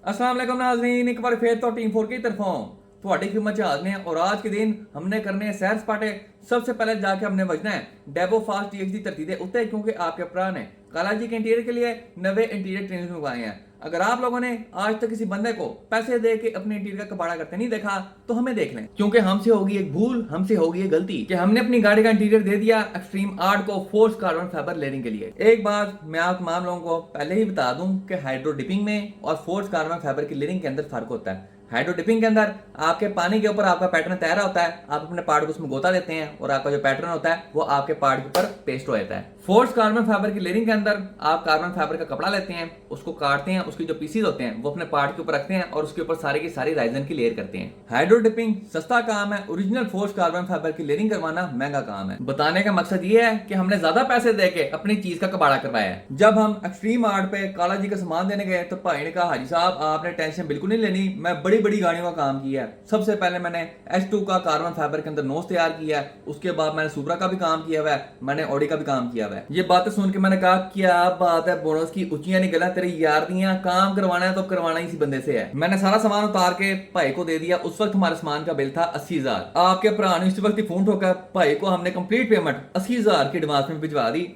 अस्सलाम वालेकुम नाज़रीन, एक बार फिर तो टीम 4 की तरफों ਤੁਹਾਡੀ खिदमत च हाज़िर हैं और आज के दिन हमने करने हैं सैर सपाटे। सबसे पहले जाके हमने बजना है डेबो फास्ट DX की धरती दे उत्ते, क्योंकि आपके भरा ने काला जी के इंटीरियर के लिए नवे इंटीरियर ट्रेनर्स मंगवाए हैं। अगर आप लोगों ने आज तक किसी बंदे को पैसे दे के अपने इंटीरियर का कबाड़ा करते नहीं देखा तो हमें देख लें, क्योंकि हमसे होगी एक भूल, हमसे होगी एक गलती कि हमने अपनी गाड़ी का इंटीरियर दे दिया एक्सट्रीम आर्ट को फोर्स कार्बन फाइबर लेयरिंग के लिए। एक बात मैं आप तमाम लोगों को पहले ही बता दूं कि हाइड्रो डिपिंग में और फोर्स कार्बन फाइबर की लेयरिंग के अंदर फर्क होता है। हाइड्रो डिपिंग के अंदर आपके पानी के ऊपर आपका पैटर्न तैयार होता है, आप अपने पार्ट को उसमें गोता देते हैं और आपका जो पैटर्न होता है वो आपके पार्ट के ऊपर पेस्ट हो जाता है। फोर्स कार्बन फाइबर की लेयरिंग के अंदर आप कार्बन फाइबर का कपड़ा लेते हैं, उसको काटते हैं, उसकी जो पीसीज होते हैं वो अपने पार्ट के ऊपर रखते हैं और उसके ऊपर सारी की सारी राइजन की लेयर करते हैं। हाइड्रो डिपिंग सस्ता काम है, ओरिजिनल फोर्स कार्बन फाइबर की लेयरिंग करवाना महंगा काम है। बताने का मकसद ये है कि हमने ज्यादा पैसे देके अपनी चीज का कबाड़ा करवाया है। जब हम एक्सट्रीम आर्ट पे काला जी का सामान देने गए तो भाई ने कहा, हाजी साहब आपने टेंशन बिल्कुल नहीं लेनी, मैं बड़ी बड़ी गाड़ियों का काम किया है। सबसे पहले मैंने H2 का कार्बन फाइबर के अंदर नोज तैयार किया है, उसके बाद मैंने सुपरा का भी काम किया हुआ है, मैंने ऑडी का भी काम किया हुआ है। ये बातें सुन के मैंने कहा क्या बात है बोनस की ऊंचियां नहीं गला, तेरे यार दियां काम करवाना है तो करवाना ही इसी बंदे से है। मैंने सारा सामान उतार के भाई को दे दिया। उस वक्त हमारे सामान का बिल था 80,000। आपके भरा ने इस वक्त ही फोन ठोका, भाई को हमने कंप्लीट पेमेंट 80,000 की एडवांस में भिजवा दी।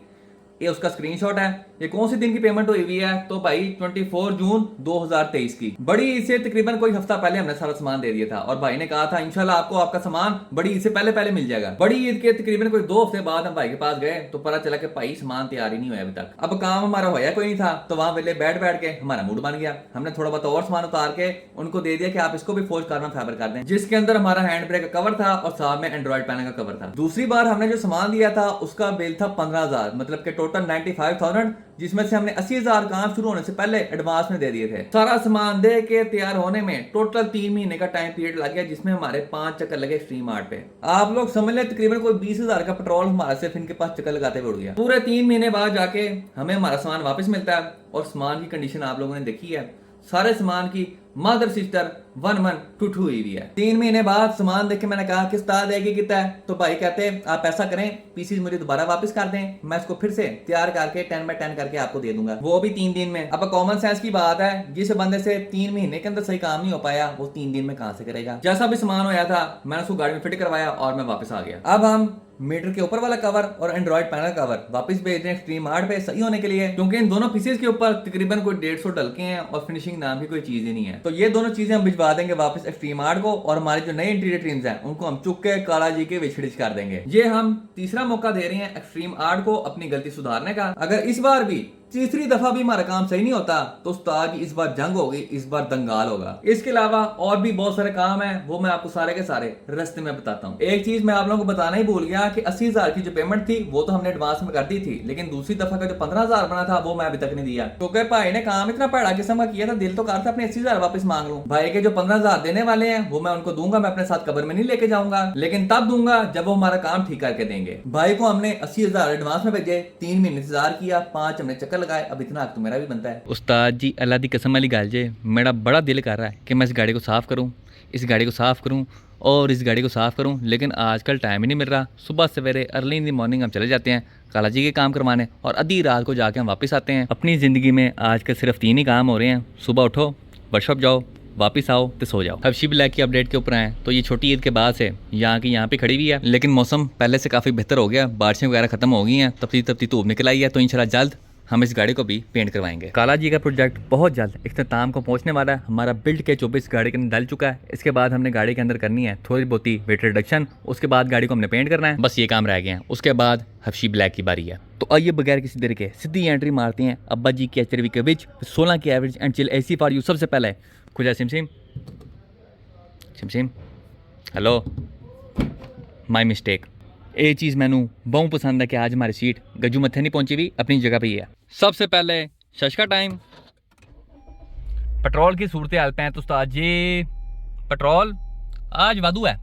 ये उसका स्क्रीनशॉट है। ये कौन सी दिन की पेमेंट हुई हुई है तो भाई 24 जून 2023 की। बड़ी ईद से तकरीबन कोई हफ्ता पहले हमने सारा सामान दे दिया था और भाई ने कहा था इंशाल्लाह आपको आपका सामान बड़ी ईद से पहले पहले मिल जाएगा। बड़ी ईद के तकरीबन कोई 2 हफ्ते बाद हम भाई के पास गए तो पता चला कि भाई सामान तैयार ही नहीं हुआ अभी तक। अब काम हमारा होया कोई नहीं था तो वहां वेले बैठ बैठ के हमारा मूड बन गया। हमने थोड़ा बहुत और सामान उतार के उनको दे दिया कि आप इसको भी फोर्स कार्बन फाइबर कर दें, जिसके अंदर हमारा हैंड ब्रेक का कवर था और साथ में एंड्रॉइड पैनल का कवर था। दूसरी बार हमने जो सामान दिया था उसका बिल था 15,000, मतलब कि टोटल 95,000, जिसमें से हमने 80,000 काम शुरू होने से पहले एडवांस में दे दिए थे। सारा सामान दे के तैयार होने में टोटल 3 महीने का टाइम पीरियड लग गया, जिसमें हमारे 5 चक्कर लगे एक्सट्रीम आर्ट पे। आप लोग समझ ले तकरीबन कोई 20,000 का पेट्रोल हमारा सिर्फ इनके पास चक्कर लगाते हुए उड़ गया। पूरे 3 महीने बाद जाके हमें हमारा सामान वापस मिलता है और सामान की कंडीशन आप लोगों ने देखी है। सारे सामान की मदर सिस्टर 1-1-2-2 हुई हुई है। 3 महीने बाद सामान देख के मैंने कहा कि उस्ताद है कि कितना है, तो भाई कहते हैं आप ऐसा करें पीसीज मुझे दोबारा वापस कर दें, मैं इसको फिर से तैयार करके 10x10 करके आपको दे दूंगा, वो भी 3 दिन में। अब कॉमन सेंस की बात है, जिस बंदे से 3 महीने के अंदर सही काम नहीं हो पाया वो 3 दिन में कहां से करेगा। जैसा भी सामान होया था मैंने उसको गाड़ी में फिट करवाया और मैं वापस आ गया। अब हम मीटर के ऊपर वाला कवर और एंड्रॉइड पैनल कवर वापस भेज रहे हैं एक्सट्रीम आर्ट पे सही होने के लिए, क्योंकि इन दोनों पीसेस के ऊपर तकरीबन कोई 150 डलके हैं और फिनिशिंग नाम की कोई चीज ही नहीं है। तो ये दोनों चीजें हम भिजवा देंगे वापस एक्सट्रीम आर्ट को और हमारे जो नए इंटीरियर ट्रीम्स हैं उनको हम चुक के काला जी के विछड़िच कर देंगे। ये हम तीसरा मौका दे रहे हैं एक्सट्रीम आर्ट को अपनी गलती सुधारने का। अगर इस बार भी तीसरी दफा भी हमारा काम सही नहीं होता तो उस्ताद जी इस बार जंग होगी, इस बार दंगाल होगा। इसके अलावा और भी बहुत सारे काम है, वो मैं आपको सारे के सारे रास्ते में बताता हूँ। एक चीज मैं आप लोगों को बताना ही भूल गया कि 80,000 की जो पेमेंट थी वो तो हमने एडवांस में कर दी थी, लेकिन दूसरी दफा का जो 15,000 बना था वो मैं अभी तक नहीं दिया, क्योंकि भाई ने काम इतना पड़ा किस्म का किया था, दिल तो कर था अपने 80,000 वापस मांग लूं। भाई के जो 15,000 देने वाले हैं वो मैं उनको दूंगा, मैं अपने साथ कब्र में नहीं लेके जाऊंगा, लेकिन तब दूंगा जब वो हमारा काम ठीक करके देंगे। भाई को हमने 80,000 एडवांस में भेजे, 3 महीने इंतजार किया, 5 हमने चक्कर लगाए, अब इतना मेरा भी बनता है। उस्ताद जी अल्लाह दी कसम वाली गल जे, मेरा बड़ा दिल कर रहा है कि मैं इस गाड़ी को साफ़ करूं, इस गाड़ी को साफ़ करूं और इस गाड़ी को साफ़ करूं, लेकिन आजकल टाइम ही नहीं मिल रहा। सुबह सवेरे अर्ली इन दी मॉर्निंग हम चले जाते हैं काला जी के काम करवाने और आधी रात को जाके हम वापस आते हैं। अपनी ज़िंदगी में आजकल सिर्फ 3 ही काम हो रहे हैं, सुबह उठो, वर्कशॉप जाओ, वापस आओ तो सो जाओ। अब शिप लैक की अपडेट के ऊपर आए तो ये छोटी ईद के बाद से यहाँ पे खड़ी हुई है, लेकिन मौसम पहले से काफ़ी बेहतर हो गया, बारिशें वगैरह खत्म हो गई हैं, तपती धूप निकल आई है, तो इंशाल्लाह जल्द हम इस गाड़ी को भी पेंट करवाएंगे। काला जी का प्रोजेक्ट बहुत जल्द इख्तिताम को पहुंचने वाला है। हमारा बिल्ड के 24 गाड़ी के अंदर डल चुका है। इसके बाद हमने गाड़ी के अंदर करनी है थोड़ी बहुत ही वेट रिडक्शन, उसके बाद गाड़ी को हमने पेंट करना है, बस ये काम रह गए हैं। उसके बाद हफ्शी ब्लैक की बारी है। तो आइए बगैर किसी देर के सीधी एंट्री मारते हैं अब्बा जी की HRV के विच 16 की average and chill AC for you. सबसे पहले खुजा सिम हेलो, माई मिस्टेक। ये चीज़ मैनू बहुत पसंद है कि आज हमारी सीट गज्जू मत्थे नहीं पहुंची हुई, अपनी जगह पे ही है। सबसे पहले शशका टाइम, पेट्रोल की सूरत हाल पे है तो उस्ताद जी पेट्रोल आज वादू है।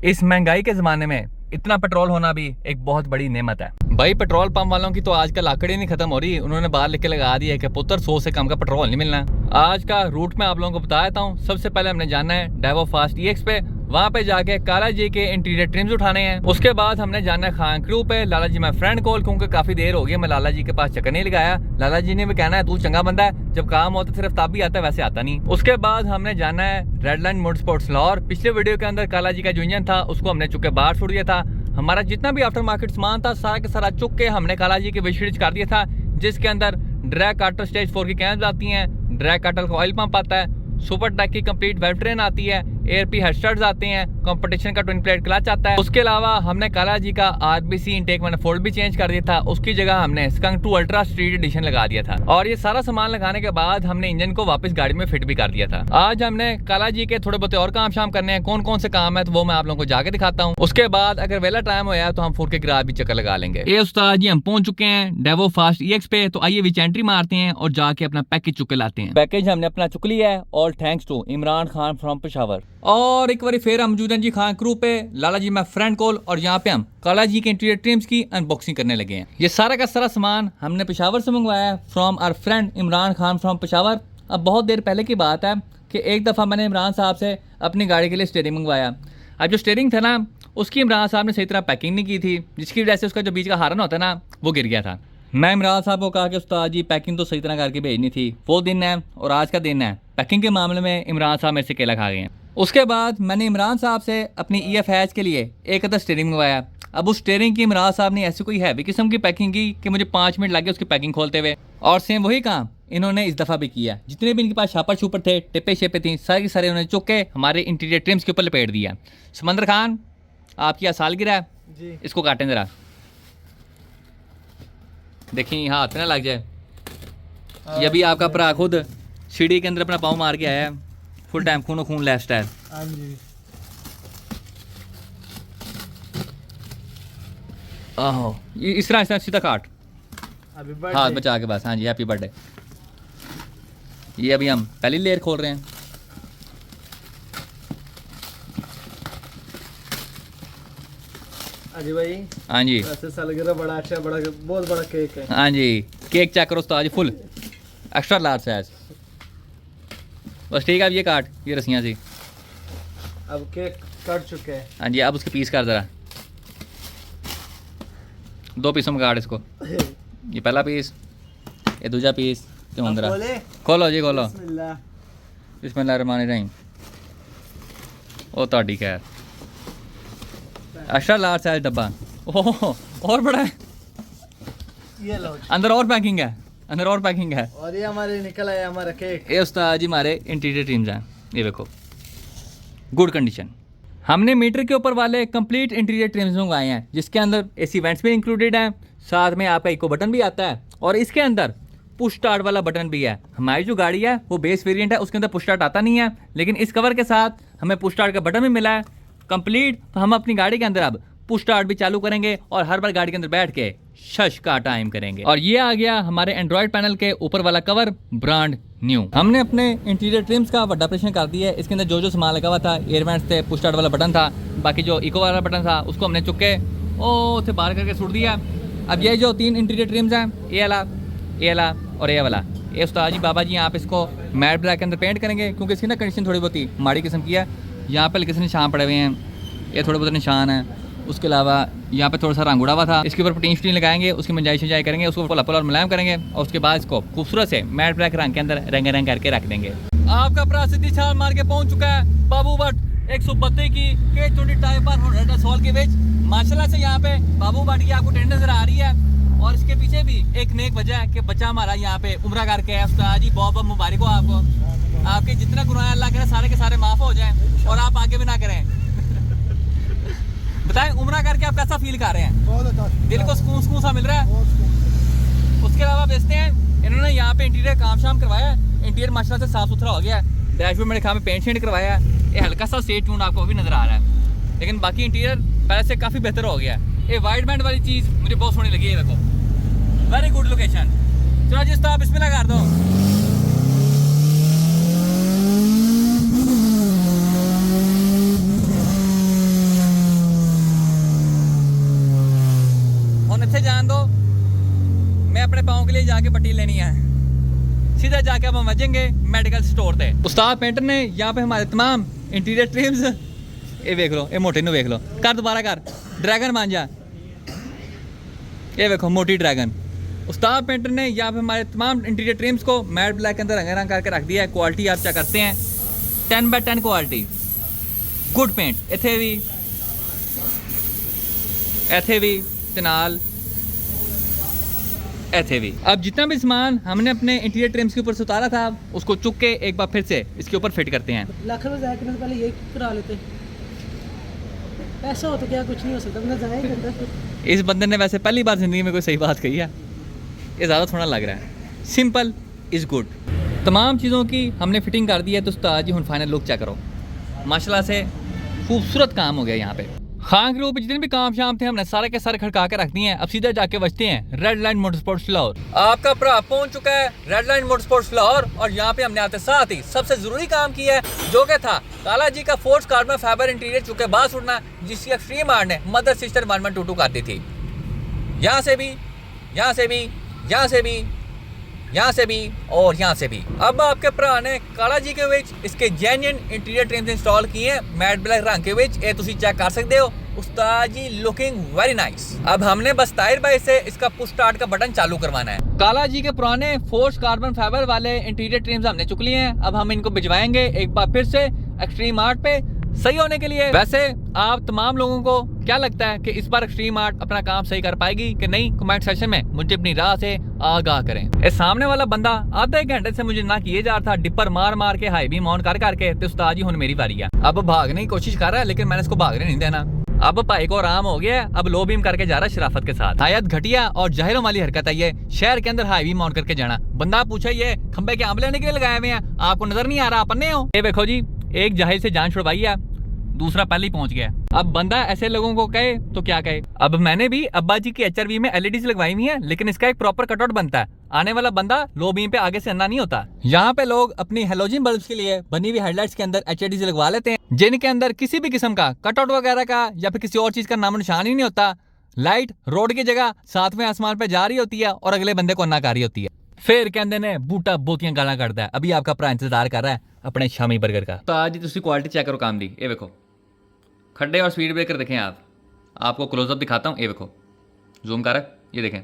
इस महंगाई के ज़माने में इतना पेट्रोल होना भी एक बहुत बड़ी नेमत है। भाई पेट्रोल पंप वालों की तो आजकल आंकड़े नहीं खत्म हो रही, उन्होंने बाहर लिख के लगा दिया है कि पुत्र 100 से कम का पेट्रोल नहीं मिलना। आज का रूट मैं आप लोगों को बता देता हूँ। सबसे पहले हमने जाना है डेवो फास्ट DX पे, वहाँ पे जाके काला जी के इंटीरियर ट्रिम्स उठाने हैं। उसके बाद हमने जाना है खान क्रू पे, लाला जी मैं फ्रेंड कॉल, क्योंकि काफी देर हो गई मैं लाला जी के पास चक्कर नहीं लगाया। लाला जी ने भी कहना है तू चंगा बंदा है, जब काम होता सिर्फ तब भी आता है, वैसे आता नहीं। उसके बाद हमने जाना है red line motor sports Lahore. पिछले वीडियो के अंदर काला जी का जो इंजन था उसको हमने चुके बाहर छोड़ दिया था। हमारा जितना भी आफ्टर मार्केट सामान था सारा के सारा चुक के हमने काला जी के विशेष कर दिया था, जिसके अंदर ड्रैग कार्टर स्टेज 4 की कैम्स आती हैं, ड्रैग कार्टर का ऑयल पंप आता है, सुपर टैक की कंप्लीट वेब ट्रेन आती है, एयरपी हेडस्टार्ट्स आते हैं, कंपटीशन का ट्विन प्लेट क्लच आता है। उसके अलावा हमने काला जी का आरबीसी इनटेक मैनिफोल्ड भी चेंज कर दिया था, उसकी जगह हमने स्कंक 2 अल्ट्रा स्ट्रीट एडिशन लगा दिया था। और ये सारा सामान लगाने के बाद हमने इंजन को वापस गाड़ी में फिट भी कर दिया था। आज हमने काला जी के थोड़े बहुत और काम शाम करने हैं, कौन कौन से काम है तो वो मैं आप लोगों को जाके दिखाता हूँ। उसके बाद अगर वेला टाइम होया तो हम फूड के गराज भी चक्कर लगा लेंगे। ये उस्ताद जी हम पहुंच चुके हैं डेवो फास्ट EX पे, तो आइए विच एंट्री मारते हैं और जाके अपना पैकेज चुके लाते हैं। पैकेज हमने अपना चुक लिया है, all thanks to Imran Khan from Peshawar. और एक बार फिर हम मौजूद हैं जी खान क्रू पे, लाला जी मैं फ्रेंड कॉल, और यहाँ पे हम काला जी के इंटीरियर ट्रिम्स की अनबॉक्सिंग करने लगे हैं। ये सारा का सारा सामान हमने पेशावर से मंगवाया है from our friend Imran Khan from Peshawar. अब बहुत देर पहले की बात है कि एक दफ़ा मैंने इमरान साहब से अपनी गाड़ी के लिए स्टीयरिंग मंगवाया। अब जो स्टीयरिंग था ना उसकी इमरान साहब ने सही तरह पैकिंग नहीं की थी, जिसकी वजह से उसका जो बीच का हारन होता है ना वो गिर गया था। मैं इमरान साहब को कहा कि उस्ताद जी पैकिंग तो सही तरह करके भेजनी थी, वो दिन है और आज का दिन है, पैकिंग के मामले में इमरान साहब मेरे से केला खा गए हैं। उसके बाद मैंने इमरान साहब से अपनी EFH के लिए एक अदर स्टीयरिंग मंगवाया। अब उस स्टीयरिंग की इमरान साहब ने ऐसी कोई हैवी किस्म की पैकिंग की कि मुझे 5 मिनट लगे उसकी पैकिंग खोलते हुए, और सेम वही काम इन्होंने इस दफ़ा भी किया। जितने भी इनके पास शापर छूपर थे, टिप्पे शेपे थी, सारे के सारे उन्होंने चुक के हमारे इंटीरियर ट्रिम्स के ऊपर लपेट दिया। समंदर खान आपकी आज सालगिरह है जी, इसको काटें ज़रा, देखिए हाथ ना लग जाए। ये अभी आपका भरा खुद सीढ़ी के अंदर अपना पाँव मार के आया है, फुल टाइम खूनो खून लाइफ स्टाइल। हाँ जी। आहो इस तरह सीधा काट, हाथ बचा के बस। हाँ जी हैप्पी बर्थडे। ये अभी हम पहली लेयर खोल रहे हैं। अजी भाई हाँ जी वैसे सालगिरह बड़ा अच्छा, बड़ा बहुत बड़ा केक है। हाँ जी केक चेक करो उस्ताद जी, फुल एक्स्ट्रा लार्ज साइज। बस ठीक है, अब ये काट, ये रस्सियाँ सी। अब केक कट चुके हैं। हाँ जी अब उसके पीस कर ज़रा, 2 पीसों में काट इसको। ये पहला पीस, ये दूसरा पीस, क्यों अंदर खोलो जी खोलो। बिस्मिल्लाह। बिस्मिल्लाहिर्रहमानिर्रहीम। ओ ताड़ी खैर, एक्स्ट्रा लार्ज साइज डब्बा। ओह और बड़ा है, ये लो। अंदर और पैकिंग है, अंदर और पैकिंग है। और ये हमारे निकल आया हमारा केक। ये उस्ताद जी हमारे इंटीरियर टीम्स हैं, ये देखो गुड कंडीशन। हमने मीटर के ऊपर वाले कंप्लीट इंटीरियर ट्रिम्स मंगवाए हैं, जिसके अंदर AC वेंट्स भी इंक्लूडेड हैं, साथ में आपका इको बटन भी आता है, और इसके अंदर पुश स्टार्ट वाला बटन भी है। हमारी जो गाड़ी है वो बेस वेरिएंट है, उसके अंदर पुश स्टार्ट आता नहीं है, लेकिन इस कवर के साथ हमें पुश स्टार्ट का बटन भी मिला है कंप्लीट। तो हम अपनी गाड़ी के अंदर अब पुश स्टार्ट भी चालू करेंगे और हर बार गाड़ी के अंदर बैठ के शश का टाइम करेंगे। और ये आ गया हमारे एंड्रॉयड पैनल के ऊपर वाला कवर, ब्रांड न्यू। हमने अपने इंटीरियर ट्रिम्स का बड़ा ऑपरेशन कर दिया है। इसके अंदर जो जो सामान लगा हुआ था, एयर वेंट्स थे, पुश स्टार्ट वाला बटन था, बाकी जो इको वाला बटन था उसको हमने चुक के उसे बाहर करके सुट दिया। अब ये जो 3 इंटीरियर ट्रिम्स हैं, ये वाला और ये वाला, ये उस्ताद जी बाबा जी आप इसको मैट ब्लैक के अंदर पेंट करेंगे, क्योंकि इसकी ना कंडीशन थोड़ी बहुत ही माड़ी किस्म की है। यहाँ पे किसी निशान पड़े हुए हैं, ये थोड़े बहुत निशान है। उसके अलावा यहाँ पे थोड़ा सा रंग उड़ा हुआ था, इसके ऊपर पटीन स्टीन लगाएंगे, उसकी मंजाई शंजाई करेंगे, उसको पल और मुलायम करेंगे, और उसके बाद इसको खूबसूरत से मैट ब्लैक रंग के अंदर रंग करके रख देंगे। आपका भरा सीधी छाल मार के पहुंच चुका है बाबू भट्ट 132 की K20 टाइप पर सॉल के बीच। माशाल्लाह से यहाँ पे बाबू भट्ट की आपको टेंट नजर आ रही है, और इसके पीछे भी एक नेक वजह है कि बच्चा हमारा यहाँ पे उम्रा करके है। उस्ताद जी बहुत बहुत मुबारक हो आपको, आपके जितना गुनाह अल्लाह करे सारे के सारे माफ हो जाएं और आप आगे भी ना करें। बताएं उम्रा करके आप कैसा फील कर रहे हैं? बहुत अच्छा, दिल को सुकून सा मिल रहा है। उसके अलावा बेचते हैं, इन्होंने यहाँ पे इंटीरियर काम शाम करवाया है, इंटीरियर माशाल्लाह से साफ सुथरा हो गया है। डैशबोर्ड मेरे ख्याल में पेंट शेंट करवाया है, ये हल्का सा स्टेट ट्यून आपको भी नजर आ रहा है, लेकिन बाकी इंटीरियर पहले से काफ़ी बेहतर हो गया है। ये वाइट बैंड वाली चीज़ मुझे बहुत सोहनी लगी है, देखो वेरी गुड लोकेशन। चलो जिस तरह बिस्मिल्लाह कर दो। इतने जान दो, मैं अपने पाँव के लिए जाके पट्टी लेनी है, सीधा जाके अब हम बजेंगे मेडिकल स्टोर पे। उस्ताद पेंटर ने यहाँ पे हमारे तमाम इंटीरियर ट्रिम्स ये देख लो, ये मोटे नु देख लो, कर दोबारा कर, ड्रैगन बन जा। ये देखो मोटी ड्रैगन। उस्ताद पेंटर ने यहाँ पे हमारे तमाम इंटीरियर ट्रिम्स को मैट ब्लैक के अंदर रंग करके रख दिया है। क्वालिटी आप चेक करते हैं, 10/10 क्वालिटी, गुड पेंट। इथे भी ते नाल इथे भी। अब जितना भी सामान हमने अपने इंटीरियर ट्रिम्स के ऊपर से उतारा था, उसको चुक के एक बार फिर से इसके ऊपर फिट करते हैं। लाख रुपए ज़ाया करने से पहले यही करा लेते। पैसा हो तो क्या कुछ नहीं हो सकता, बंदा ज़ाया ही करता है। इस बंदे ने वैसे पहली बार ज़िंदगी में कोई सही बात कही है, ये ज़्यादा थोड़ा लग रहा है। Simple is good. तमाम चीज़ों की हमने फिटिंग कर दी है, तो उस्ताद जी हुन फाइनल लुक चेक करो। माशाल्लाह से खूबसूरत काम हो गया यहाँ पे। खान ग्रुप जितने भी काम शाम थे हमने सारे के सारे खड़का के रख दिए हैं। अब सीधा जाके बचते हैं रेड लाइन मोटरस्पोर्ट्स लाहौर। आपका भरा पहुंच चुका है रेड लाइन मोटरस्पोर्ट्स लाहौर, और यहाँ पे हमने आते साथ ही सबसे जरूरी काम किया है, जो कि था काला जी का फोर्स कार्बन फाइबर इंटीरियर चुके बास उड़ना, जिसकी एक्सट्रीम आर्ट ने मदर सिस्टर 1122 कर दी थी। यहाँ से भी, यहाँ से भी, यहाँ से भी, यहाँ से भी और यहाँ से भी। अब आपके भरा ने काला जी के विच इसके जेन्युइन इंटीरियर ट्रिम्स इंस्टॉल किए हैं मैट ब्लैक रंग के विच। ये तुसी चेक कर सकते हो। उस्ताद जी लुकिंग वेरी नाइस। अब हमने बस ताहिर भाई से इसका पुश स्टार्ट का बटन चालू करवाना है। काला जी के पुराने फोर्स कार्बन फाइबर वाले इंटीरियर ट्रिम्स हमने चुक लिए हैं। अब हम इनको भिजवाएंगे एक बार फिर से एक्सट्रीम आर्ट पे सही होने के लिए। वैसे आप तमाम लोगों को क्या लगता है कि इस बार एक्सट्रीम आर्ट अपना काम सही कर पाएगी कि नहीं? कमेंट सेक्शन में मुझे अपनी राह से आगाह करें। इस सामने वाला बंदा आधे घंटे से मुझे ना किए जा रहा था, डिपर मार मार के हाई बीम ऑन कर करके। तो उस्ताद जी हुन मेरी बारी है। अब भागने की कोशिश कर रहा है, लेकिन मैंने इसको भागने नहीं देना। अब भाई को आराम हो गया, अब लो बीम करके जा रहा है शराफत के साथ। आयत घटिया और जाहिरों वाली हरकत है ये, शहर के अंदर हाई बीम ऑन करके जाना। बंदा पूछा ये खंबे के आंब लेने के लिए लगाए हुए हैं, आपको नजर नहीं आ रहा, पन्ने हो? ये देखो जी, एक जाहिर से जान छुड़वाई है, दूसरा पहले ही पहुंच गया। अब बंदा ऐसे लोगों को कहे तो क्या कहे। अब मैंने भी अब्बा जी की HRV में LEDs लगवाई हुई है, लेकिन इसका एक प्रॉपर कटआउट बनता है। आने वाला बंदा लो बीम पे आगे से अन्ना नहीं होता। यहाँ पे लोग अपनी हेलोजन बल्ब्स के लिए बनी हुई हेडलाइट्स के अंदर HIDs लगवा लेते हैं, जिनके अंदर किसी भी किस्म का कटआउट वगैरह का या फिर किसी और चीज का नामो निशान ही नहीं होता। लाइट रोड की जगह सातवें आसमान पे जा रही होती है और अगले बंदे को अन्ना कर रही होती है। फिर कहते ने बूटा बोतियां गाला करता है। अभी आपका भरा इंतजार कर रहा है अपने शामी बर्गर का। तो आज तुम क्वालिटी चेक करो काम दी। ये देखो खड्डे और स्पीड ब्रेकर देखें आप, आपको क्लोजअप दिखाता हूँ। ये देखो जूम कर, ये देखें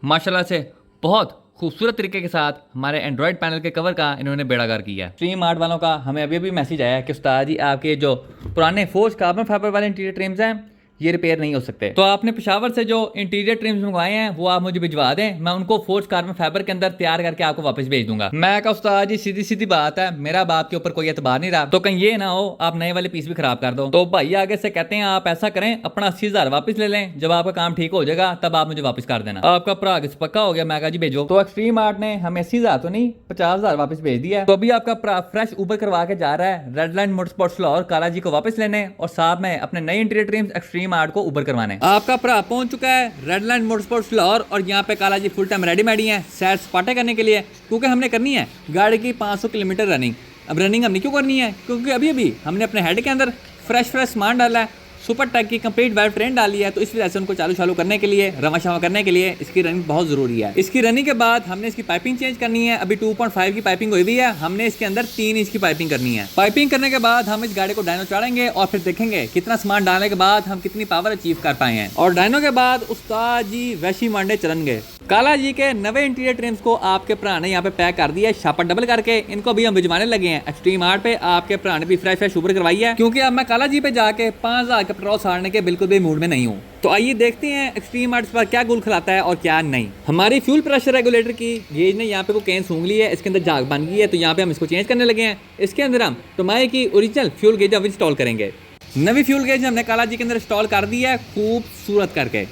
माशाल्लाह से बहुत खूबसूरत तरीके के साथ हमारे एंड्रॉयड पैनल के कवर का इन्होंने बेड़ागर किया है। स्ट्रीम आर्ट वालों का हमें अभी अभी मैसेज आया है कि उस्ताद जी आपके जो पुराने फोर्स कार्बन फाइबर वाले इंटीरियर ट्रिम्स हैं ये रिपेयर नहीं हो सकते। तो आपने पेशावर से जो इंटीरियर ट्रिम्स मंगवाए हैं वो आप मुझे भिजवा दें, मैं उनको फोर्स कार्बन फाइबर के अंदर तैयार करके आपको वापस भेज दूंगा। मैं कहा उस्ताद जी सीधी सीधी बात है, मेरा बाप के ऊपर कोई एतबार नहीं रहा, तो कहीं ये ना हो आप नए वाले पीस भी खराब कर दो। तो भाई आगे से कहते हैं आप ऐसा करें, अपना 80,000 वापस ले लें, जब आपका काम ठीक हो जाएगा तब आप मुझे वापस कर देना। आपका भरा पक्का हो गया। मैं कहा जी भेजो। तो एक्सट्रीम आर्ट ने हमें 80,000 तो नहीं 50,000 वापस भेज दिया। तो अभी आपका भरा फ्रेश ऊबर करवा के जा रहा है रेड लाइन मोटरस्पोर्ट्स लाहौर काला जी को वापस लेने, और साथ में अपने नए इंटीरियर ट्रिम्स एक्सट्रीम आर्ट को ऊबर करवाने। आपका भरा पहुंच चुका है रेड लाइन मोटरस्पोर्ट्स लाहौर, और यहाँ पे काला जी फुल टाइम रेडीमेड ही है सैर सपाटे करने के लिए, क्योंकि हमने करनी है गाड़ी की 500 किलोमीटर रनिंग। अब रनिंग हमने क्यों करनी है? क्योंकि अभी अभी हमने अपने हेड के अंदर फ्रेश सामान डाला है, सुपर टैग की कंप्लीट वेब ट्रेन डाली है, तो इस वजह से उनको चालू करने के लिए, रवा शवा करने के लिए इसकी रनिंग बहुत जरूरी है। इसकी रनिंग के बाद हमने इसकी पाइपिंग चेंज करनी है। अभी 2.5 की पाइपिंग हुई हुई है, हमने इसके अंदर 3 इंच की पाइपिंग करनी है। पाइपिंग करने के बाद हम इस गाड़ी को डायनो चढ़ेंगे और फिर देखेंगे कितना सामान डालने के बाद हम कितनी पावर अचीव कर पाए हैं। और डायनो के बाद उस्ताद जी वैशी मांडे चलेंगे। काला जी के नवे इंटीरियर ट्रिम्स को आपके भरा ने यहाँ पे पैक कर दिया है शापर डबल करके। इनको भी हम भिजवाने लगे हैं एक्सट्रीम आर्ट पे। आपके भरा ने भी फ्रेश ऊपर करवाई है, क्योंकि अब मैं काला जी पे जाके 5,000 का पेट्रोल साड़ने के बिल्कुल भी मूड में नहीं हूँ। तो आइए देखते हैं एक्सट्रीम आर्ट्स पर क्या गुल खिलाता है और क्या नहीं। हमारी फ्यूल प्रेशर रेगुलेटर की गेज ने यहाँ पे को केन सूंघ ली है, इसके अंदर झाग बन गई है, तो यहाँ पे हम इसको चेंज करने लगे हैं। इसके अंदर हम टोमाई की ओरिजिनल फ्यूल गेज अब इंस्टॉल करेंगे। नवी फ्यूल गेज हमने काला जी के अंदर इंस्टॉल कर दी है खूबसूरत करके।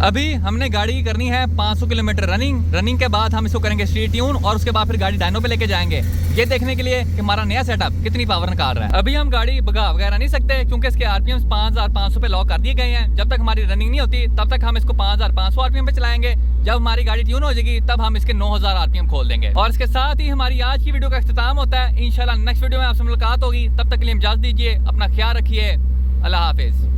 अभी हमने गाड़ी की करनी है 500 किलोमीटर रनिंग के बाद हम इसको करेंगे स्ट्रीट ट्यून और उसके बाद फिर गाड़ी डायनो पे लेके जाएंगे, ये देखने के लिए कि हमारा नया सेटअप कितनी पावर निकाल रहा है। अभी हम गाड़ी भगा वगैरह नहीं सकते क्योंकि इसके आरपीएम 5500 पे लॉक कर दिए गए हैं। जब तक हमारी रनिंग नहीं होती तब तक हम इसको 5500 आरपीएम पे चलाएंगे। जब हमारी गाड़ी ट्यून हो जाएगी तब हम इसके 9000 आरपीएम खोल देंगे। और इसके साथ ही हमारी आज की वीडियो का इख्तिताम होता है। इंशाल्लाह नेक्स्ट वीडियो में आपसे मुलाकात होगी, तब तक के लिए इजाजत दीजिए, अपना ख्याल रखिए, अल्लाह हाफिज।